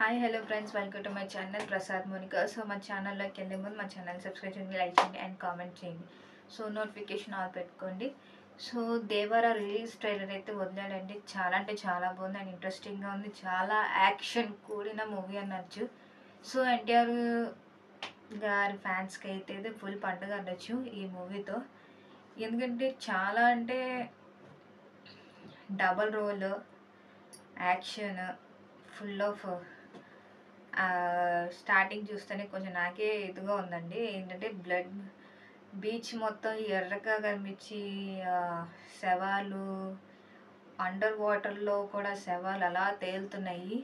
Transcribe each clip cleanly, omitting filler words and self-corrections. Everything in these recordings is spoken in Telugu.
Hi hello friends, welcome to my channel Prasad Monika. So మా ఛానల్లోకి వెళ్ళే ముందు మా ఛానల్ సబ్స్క్రైబ్ చేయండి, లైక్ చేయండి అండ్ కామెంట్ చేయండి. సో నోటిఫికేషన్ ఆల్ పెట్టుకోండి. సో దేవరా రిలీజ్ ట్రైలర్ అయితే వదిలాడండి. చాలా అంటే చాలా బాగుంది అండ్ ఇంట్రెస్టింగ్గా ఉంది. చాలా యాక్షన్ కూడిన మూవీ అనొచ్చు. సో ఎన్టీఆర్ గారి ఫ్యాన్స్కి అయితే ఫుల్ పండుగ అనొచ్చు ఈ మూవీతో. ఎందుకంటే చాలా అంటే double role action full of starting చూస్తేనే కొంచెం నాకే ఇదిగా ఉందండి. ఏంటంటే బ్లడ్ బీచ్ మొత్తం ఎర్రగా కనిపించి శవాలు, అండర్ వాటర్లో కూడా శవాలు అలా తేలుతున్నాయి.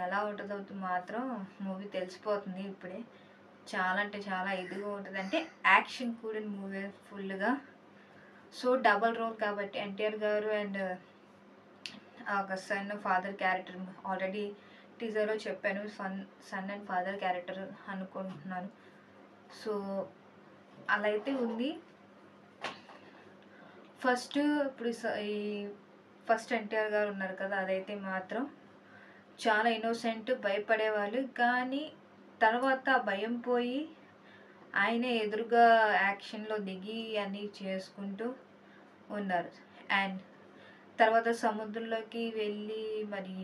ఎలా ఉంటుందో మాత్రం మూవీ తెలిసిపోతుంది ఇప్పుడే. చాలా అంటే చాలా ఇదిగా ఉంటుంది. అంటే యాక్షన్ కూడిన మూవీ ఫుల్గా. సో డబల్ రోల్ కాబట్టి ఎన్టీఆర్ గారు అండ్ ఒక సన్ ఫాదర్ క్యారెక్టర్ ఆల్రెడీ టీజర్లో చెప్పాను. సన్ అండ్ ఫాదర్ క్యారెక్టర్ అనుకుంటున్నాను. సో అలా అయితే ఉంది. ఇప్పుడు ఈ ఫస్ట్ ఎన్టీఆర్ గారు ఉన్నారు కదా, అదైతే మాత్రం చాలా ఇన్నోసెంట్, భయపడేవాళ్ళు. కానీ తర్వాత భయం పోయి ఆయనే ఎదురుగా యాక్షన్లో దిగి అన్నీ చేసుకుంటూ ఉన్నారు. అండ్ తర్వాత సముద్రంలోకి వెళ్ళి మరి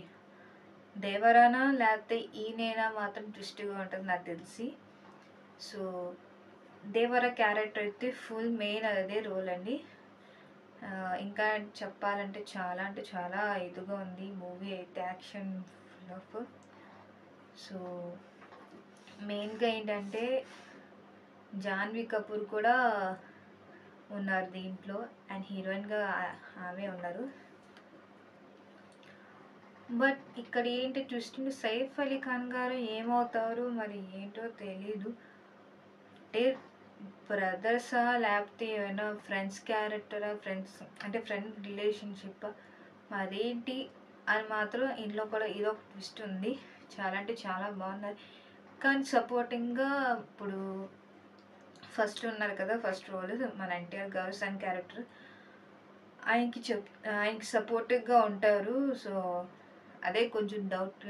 దేవరానా లేకపోతే ఈయనైనా మాత్రం ట్విస్ట్గా ఉంటుంది నాకు తెలిసి. సో దేవరా క్యారెక్టర్ అయితే ఫుల్ మెయిన్ అదే రోల్ అండి. ఇంకా చెప్పాలంటే చాలా అంటే చాలా ఇదిగా ఉంది మూవీ అయితే, యాక్షన్ ఫుల్ ఆఫ్. సో మెయిన్గా ఏంటంటే జాన్వీ కపూర్ కూడా ఉన్నారు దీంట్లో అండ్ హీరోయిన్గా ఆమె ఉన్నారు. బట్ ఇక్కడ ఏంటి ట్విస్ట్, సైఫ్ అలీ ఖాన్ గారు ఏమవుతారు మరి ఏంటో తెలీదు. అంటే బ్రదర్సా లేకపోతే ఏమైనా ఫ్రెండ్స్ క్యారెక్టరా, ఫ్రెండ్ రిలేషన్షిప్ మరేంటి అని మాత్రం ఇంట్లో కూడా ఇదో ట్విస్ట్ ఉంది. చాలా అంటే చాలా బాగున్నారు. కానీ సపోర్టింగ్గా ఇప్పుడు ఫస్ట్ ఉన్నారు కదా, ఫస్ట్ రోల్ మన ఎన్టీఆర్ గారు సన్ క్యారెక్టర్, ఆయనకి సపోర్టివ్గా ఉంటారు. సో అదే కొంచెం డౌట్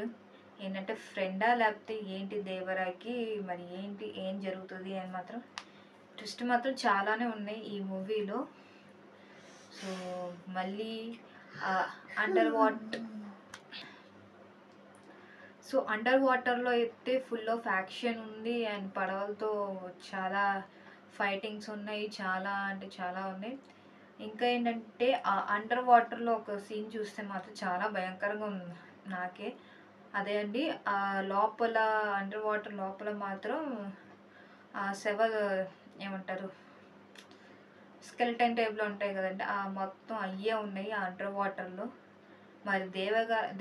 ఏంటంటే ఫ్రెండా లేకపోతే ఏంటి దేవరాకి, మరి ఏం జరుగుతుంది అని మాత్రం ట్విస్ట్ మాత్రం చాలానే ఉన్నాయి ఈ మూవీలో. సో మళ్ళీ అండర్ వాటర్లో అయితే ఫుల్ ఆఫ్ యాక్షన్ ఉంది అండ్ పడవలతో చాలా ఫైటింగ్స్ ఉన్నాయి. చాలా అంటే చాలా ఉన్నాయి. ఇంకా ఏంటంటే ఆ అండర్ వాటర్లో ఒక సీన్ చూస్తే మాత్రం చాలా భయంకరంగా ఉంది నాకే. అదే అండి, ఆ లోపల అండర్ వాటర్ లోపల మాత్రం ఆ ఏమంటారు స్కెల్టన్ టైప్లో ఉంటాయి కదండి, ఆ మొత్తం అయ్యే ఉన్నాయి ఆ అండర్ వాటర్లో. మరి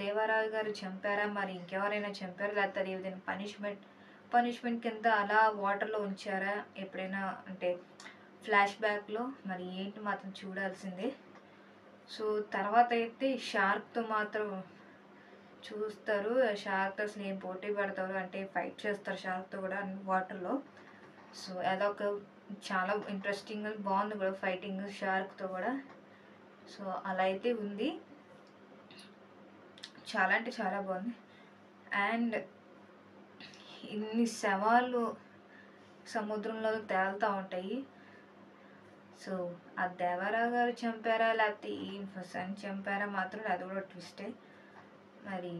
దేవరాజు గారు చంపారా, మరి ఇంకెవరైనా చంపారా, లేకపోతే అది ఏదైనా పనిష్మెంట్ కింద అలా వాటర్లో ఉంచారా ఎప్పుడైనా, అంటే ఫ్లాష్ బ్యాక్లో, మరి ఏంటి మాత్రం చూడాల్సిందే. సో తర్వాత అయితే షార్క్తో మాత్రం చూస్తారు. షార్క్తో అసలు ఏం పోటీ పడతారు అంటే ఫైట్ చేస్తారు షార్క్తో కూడా వాటర్లో. సో అదొక చాలా ఇంట్రెస్టింగ్ బాగుంది కూడా ఫైటింగ్ షార్క్తో కూడా. సో అలా అయితే ఉంది. చాలా అంటే చాలా బాగుంది. అండ్ ఇన్ని శవాలు సముద్రంలో తేలుతూ ఉంటాయి. సో ఆ దేవరా గారు చంపారా లేకపోతే ఈ సన్ చంపారా మాత్రం అది కూడా ట్విస్టే. మరి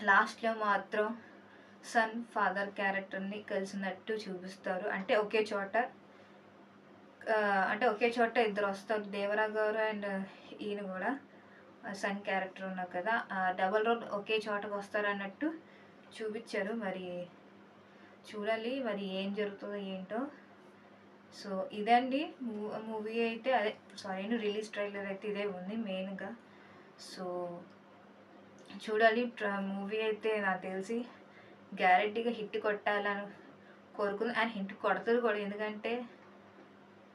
లాస్ట్లో మాత్రం సన్ ఫాదర్ క్యారెక్టర్ని కలిసినట్టు చూపిస్తారు. అంటే ఒకే చోట ఇద్దరు వస్తారు, దేవరా గారు అండ్ ఈయన కూడా సన్ క్యారెక్టర్ ఉన్నారు కదా, డబల్ రోల్ ఒకే చోటకు వస్తారు అన్నట్టు చూపించారు. మరి చూడాలి మరి ఏం జరుగుతుందో ఏంటో. సో ఇదండి మూవీ అయితే, రిలీజ్ ట్రైలర్ అయితే ఇదే ఉంది మెయిన్గా. సో చూడాలి. మూవీ అయితే నాకు తెలిసి గ్యారెంటీగా హిట్ కొట్టాలని కోరుకుంది అండ్ హిట్ కొడుతుంది కూడా. ఎందుకంటే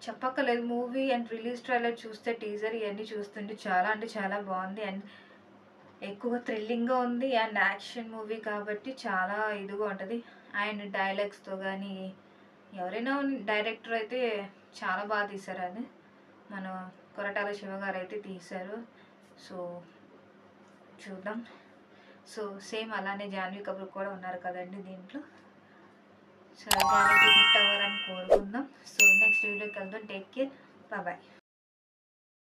చెప్పక్కర్లేదు, మూవీ అండ్ రిలీజ్ ట్రైలర్ చూస్తే, టీజర్ ఇవన్నీ చూస్తుంటే చాలా అంటే చాలా బాగుంది అండ్ ఎక్కువ థ్రిల్లింగ్గా ఉంది. అండ్ యాక్షన్ మూవీ కాబట్టి చాలా ఇదిగా ఉంటుంది. అండ్ డైలాగ్స్తో కానీ ఎవరైనా డైరెక్టర్ అయితే చాలా బాగా తీశారు. అది మన కొరటాల శివ గారు అయితే తీశారు. సో చూద్దాం. సో సేమ్ అలానే జాన్వీ కపూర్ కూడా ఉన్నారు కదండి దీంట్లో. సో గ్యారెంటీ హిట్ అవ్వాలని కోరుకుందాం. సో నెక్స్ట్ వీడియోకి వెళ్దాం. Take care, bye.